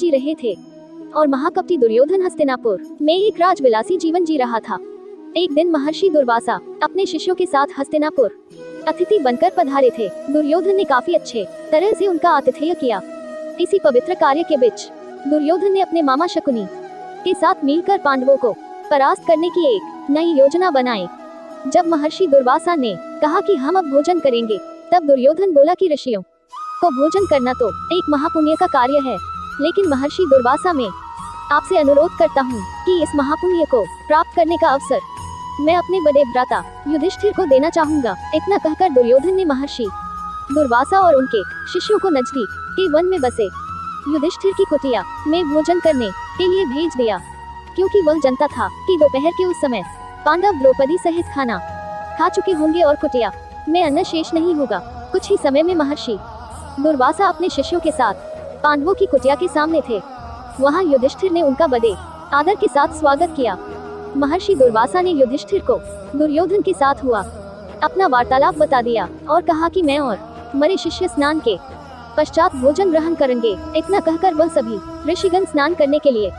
जी रहे थे और महाकपटी दुर्योधन हस्तिनापुर में एक राजविलासी जीवन जी रहा था। एक दिन महर्षि दुर्वासा अपने शिष्यों के साथ हस्तिनापुर अतिथि बनकर पधारे थे। दुर्योधन ने काफी अच्छे तरह से उनका आतिथ्य किया। इसी पवित्र कार्य के बीच दुर्योधन ने अपने मामा शकुनी के साथ मिलकर पांडवों को परास्त करने की एक नई योजना बनाई। जब महर्षि दुर्वासा ने कहा कि हम अब भोजन करेंगे, तब दुर्योधन बोला कि ऋषियों को भोजन करना तो एक महापुण्य का कार्य है, लेकिन महर्षि दुर्वासा मैं आपसे अनुरोध करता हूँ कि इस महापुण्य को प्राप्त करने का अवसर मैं अपने बड़े भ्राता युधिष्ठिर को देना चाहूंगा। इतना कहकर दुर्योधन ने महर्षि दुर्वासा और उनके शिष्यों को नजदीक के वन में बसे युधिष्ठिर की कुटिया में भोजन करने के लिए भेज दिया, क्योंकि वह जानता था कि दोपहर के उस समय पांडव द्रौपदी सहित खाना खा चुके होंगे और कुटिया में अन्न शेष नहीं होगा। कुछ ही समय में महर्षि दुर्वासा अपने शिष्यों के साथ पांडवों की कुटिया के सामने थे। वहां युधिष्ठिर ने उनका बड़े आदर के साथ स्वागत किया। महर्षि दुर्वासा ने युधिष्ठिर को दुर्योधन के साथ हुआ अपना वार्तालाप बता दिया और कहा कि मैं और मेरे शिष्य स्नान के पश्चात भोजन ग्रहण करेंगे। इतना कहकर वह सभी ऋषिगण स्नान करने के लिए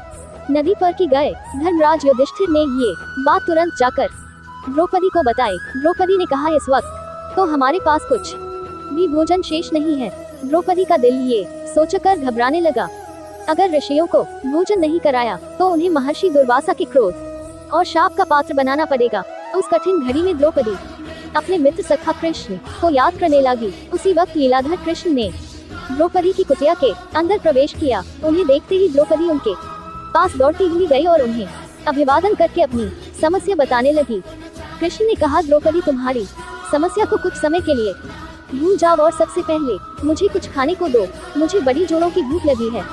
नदी पर की गए। धर्मराज युधिष्ठिर ने ये बात तुरंत जाकर द्रौपदी को बताई। द्रौपदी ने कहा, इस वक्त तो हमारे पास कुछ भी भोजन शेष नहीं है। द्रौपदी का दिल ये सोचकर घबराने लगा, अगर ऋषियों को भोजन नहीं कराया तो उन्हें महर्षि दुर्वासा के क्रोध और शाप का पात्र बनाना पड़ेगा। उस कठिन घड़ी में द्रौपदी अपने मित्र सखा कृष्ण को याद करने लगी। उसी वक्त लीलाधर कृष्ण ने द्रौपदी की कुटिया के अंदर प्रवेश किया। उन्हें देखते ही द्रौपदी उनके पास दौड़ती हुई गई और उन्हें अभिवादन करके अपनी समस्या बताने लगी। कृष्ण ने कहा, द्रौपदी तुम्हारी समस्या को कुछ समय के लिए भूल जाओ और सबसे पहले मुझे कुछ खाने को दो, मुझे बड़ी जोरों की भूख लगी है।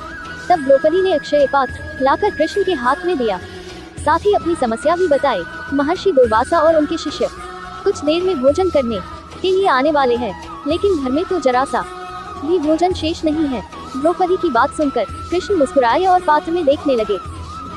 तब द्रौपदी ने अक्षय पात्र लाकर कृष्ण के हाथ में दिया, साथ ही अपनी समस्या भी बताई। महर्षि दुर्वासा और उनके शिष्य कुछ देर में भोजन करने के लिए आने वाले हैं, लेकिन घर में तो जरा सा भी भोजन शेष नहीं है। द्रौपदी की बात सुनकर कृष्ण मुस्कुराए और पात्र में देखने लगे।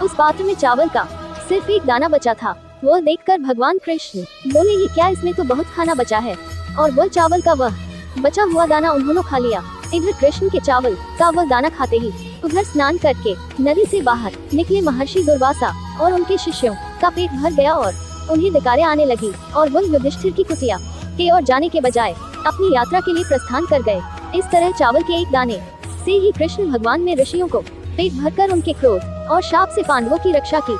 उस पात्र में चावल का सिर्फ एक दाना बचा था। वह देखकर भगवान कृष्ण बोले, ये क्या, इसमें तो बहुत खाना बचा है। और वह चावल का वह बचा हुआ दाना उन्होंने खा लिया। इधर कृष्ण के चावल का वह दाना खाते ही उधर स्नान करके नदी से बाहर निकले महर्षि दुर्वासा और उनके शिष्यों का पेट भर गया और उन्हें डकारें आने लगी और वह युधिष्ठिर की कुटिया के ओर जाने के बजाय अपनी यात्रा के लिए प्रस्थान कर गए। इस तरह चावल के एक दाने से ही कृष्ण भगवान ने ऋषियों को पेट भरकर उनके क्रोध और शाप से पांडवों की रक्षा की।